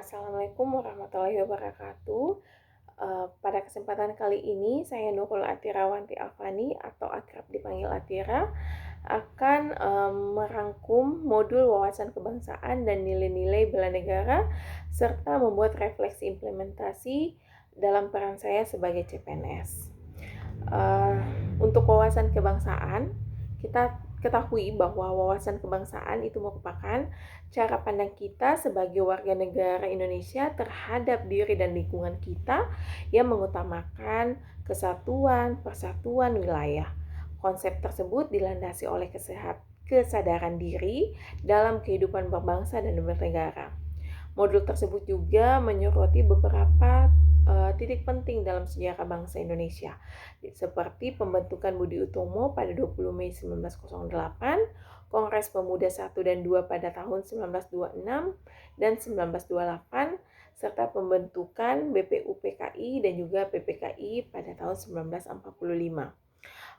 Assalamualaikum warahmatullahi wabarakatuh. Pada kesempatan kali ini, saya Nurul Atirawanti Alfani atau akrab dipanggil Atira, akan merangkum modul wawasan kebangsaan dan nilai-nilai bela negara, serta membuat refleksi implementasi dalam peran saya sebagai CPNS. Uh, untuk wawasan kebangsaan, kita ketahui bahwa wawasan kebangsaan itu merupakan cara pandang kita sebagai warga negara Indonesia terhadap diri dan lingkungan kita yang mengutamakan kesatuan, persatuan wilayah. Konsep tersebut dilandasi oleh kesadaran diri dalam kehidupan berbangsa dan bernegara. Modul tersebut juga menyoroti beberapa titik penting dalam sejarah bangsa Indonesia, seperti pembentukan Budi Utomo pada 20 Mei 1908, Kongres Pemuda 1 dan 2 pada tahun 1926 dan 1928, serta pembentukan BPUPKI dan juga PPKI pada tahun 1945.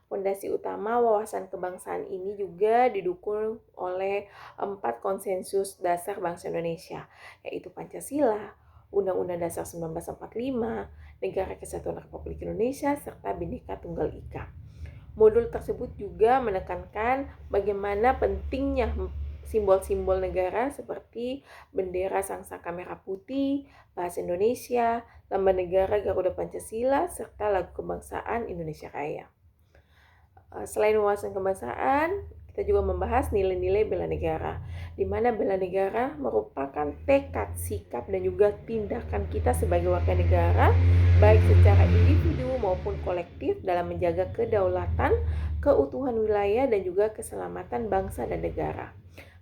Fondasi utama wawasan kebangsaan ini juga didukung oleh 4 konsensus dasar bangsa Indonesia, yaitu Pancasila, Undang-Undang Dasar 1945, Negara Kesatuan Republik Indonesia, serta Bhinneka Tunggal Ika. Modul tersebut juga menekankan bagaimana pentingnya simbol-simbol negara seperti bendera Sangsaka Merah Putih, bahasa Indonesia, lambang negara Garuda Pancasila, serta lagu kebangsaan Indonesia Raya. Selain wawasan kebangsaan, kita juga membahas nilai-nilai bela negara, di mana bela negara merupakan tekad, sikap, dan juga tindakan kita sebagai warga negara, baik secara individu maupun kolektif dalam menjaga kedaulatan, keutuhan wilayah, dan juga keselamatan bangsa dan negara.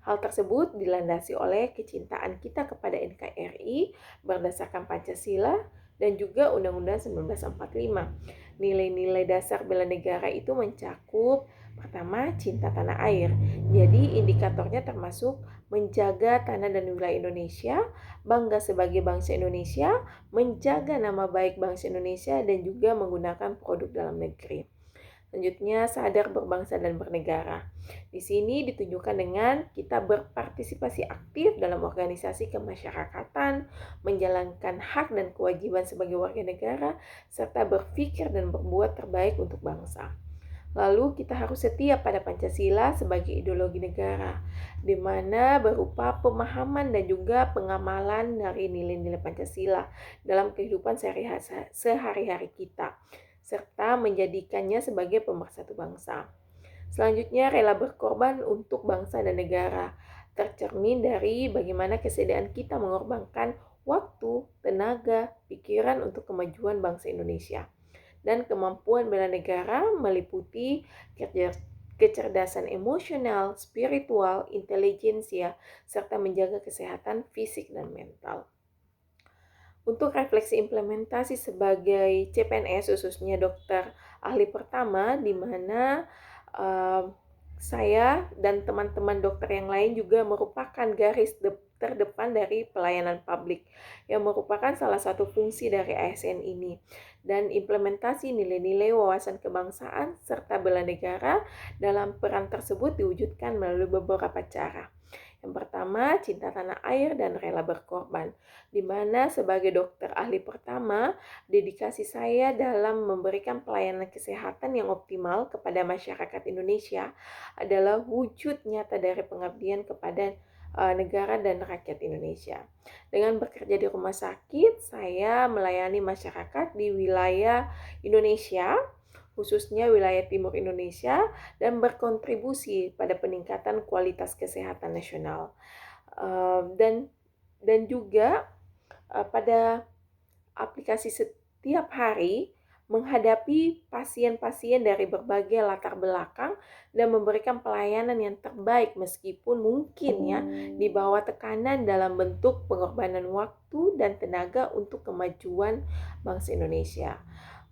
Hal tersebut dilandasi oleh kecintaan kita kepada NKRI berdasarkan Pancasila dan juga Undang-Undang 1945. Nilai-nilai dasar bela negara itu mencakup pertama, cinta tanah air. Jadi indikatornya termasuk menjaga tanah dan wilayah Indonesia, bangga sebagai bangsa Indonesia, menjaga nama baik bangsa Indonesia, dan juga menggunakan produk dalam negeri. Selanjutnya, sadar berbangsa dan bernegara. Di sini ditunjukkan dengan kita berpartisipasi aktif dalam organisasi kemasyarakatan, menjalankan hak dan kewajiban sebagai warga negara, serta berpikir dan berbuat terbaik untuk bangsa. Lalu kita harus setia pada Pancasila sebagai ideologi negara, di mana berupa pemahaman dan juga pengamalan dari nilai-nilai Pancasila dalam kehidupan sehari-hari kita, serta menjadikannya sebagai pemersatu bangsa. Selanjutnya, rela berkorban untuk bangsa dan negara, tercermin dari bagaimana kesediaan kita mengorbankan waktu, tenaga, pikiran untuk kemajuan bangsa Indonesia. Dan kemampuan bela negara meliputi kecerdasan emosional, spiritual, intelijensia, serta menjaga kesehatan fisik dan mental. Untuk refleksi implementasi sebagai CPNS, khususnya dokter ahli pertama, di mana saya dan teman-teman dokter yang lain juga merupakan garis terdepan dari pelayanan publik, yang merupakan salah satu fungsi dari ASN ini. Dan implementasi nilai-nilai wawasan kebangsaan serta bela negara dalam peran tersebut diwujudkan melalui beberapa cara. Yang pertama, cinta tanah air dan rela berkorban, di mana sebagai dokter ahli pertama, dedikasi saya dalam memberikan pelayanan kesehatan yang optimal kepada masyarakat Indonesia adalah wujud nyata dari pengabdian kepada negara dan rakyat Indonesia. Dengan bekerja di rumah sakit, saya melayani masyarakat di wilayah Indonesia, khususnya wilayah timur Indonesia, dan berkontribusi pada peningkatan kualitas kesehatan nasional. Dan juga pada aplikasi setiap hari menghadapi pasien-pasien dari berbagai latar belakang dan memberikan pelayanan yang terbaik meskipun mungkin ya di bawah tekanan dalam bentuk pengorbanan waktu dan tenaga untuk kemajuan bangsa Indonesia.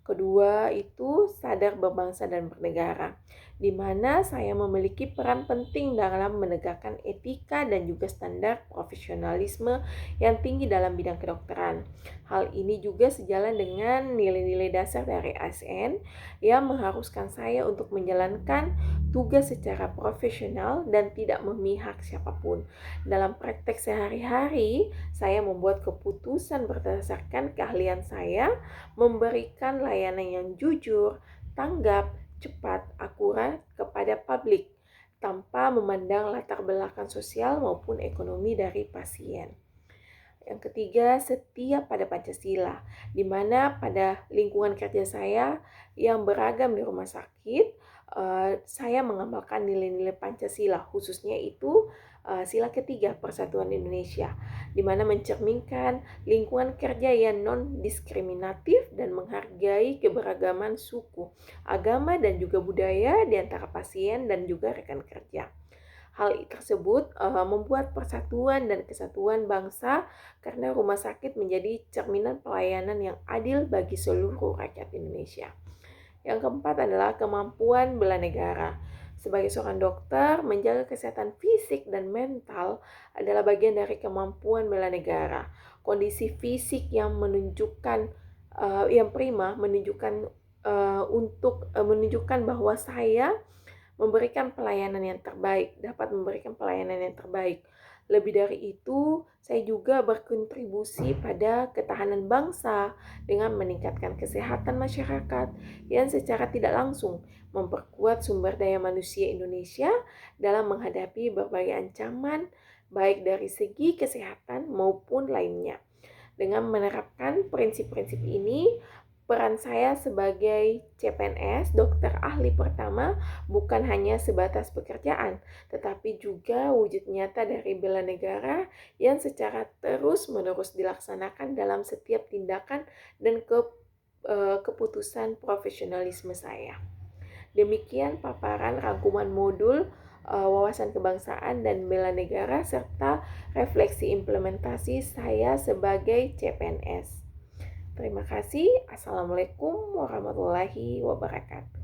Kedua itu sadar berbangsa dan bernegara, di mana saya memiliki peran penting dalam menegakkan etika dan juga standar profesionalisme yang tinggi dalam bidang kedokteran. Hal ini juga sejalan dengan nilai-nilai dasar dari ASN yang mengharuskan saya untuk menjalankan tugas secara profesional dan tidak memihak siapapun. Dalam praktek sehari-hari, saya membuat keputusan berdasarkan keahlian saya, memberikan layanan yang jujur, tanggap, cepat, akurat kepada publik tanpa memandang latar belakang sosial maupun ekonomi dari pasien. Yang ketiga, setia pada Pancasila, di mana pada lingkungan kerja saya yang beragam di rumah sakit, saya mengamalkan nilai-nilai Pancasila, khususnya itu sila ketiga Persatuan Indonesia, di mana mencerminkan lingkungan kerja yang non-diskriminatif dan menghargai keberagaman suku, agama, dan juga budaya di antara pasien dan juga rekan kerja. Hal tersebut membuat persatuan dan kesatuan bangsa karena rumah sakit menjadi cerminan pelayanan yang adil bagi seluruh rakyat Indonesia. Yang keempat adalah kemampuan bela negara. Sebagai seorang dokter, menjaga kesehatan fisik dan mental adalah bagian dari kemampuan bela negara. Kondisi fisik yang menunjukkan yang prima menunjukkan bahwa saya dapat memberikan pelayanan yang terbaik. Lebih dari itu, saya juga berkontribusi pada ketahanan bangsa dengan meningkatkan kesehatan masyarakat yang secara tidak langsung memperkuat sumber daya manusia Indonesia dalam menghadapi berbagai ancaman, baik dari segi kesehatan maupun lainnya. Dengan menerapkan prinsip-prinsip ini, peran saya sebagai CPNS, dokter ahli pertama, bukan hanya sebatas pekerjaan, tetapi juga wujud nyata dari bela negara yang secara terus-menerus dilaksanakan dalam setiap tindakan dan keputusan profesionalisme saya. Demikian paparan rangkuman modul wawasan kebangsaan dan bela negara serta refleksi implementasi saya sebagai CPNS. Terima kasih. Assalamualaikum warahmatullahi wabarakatuh.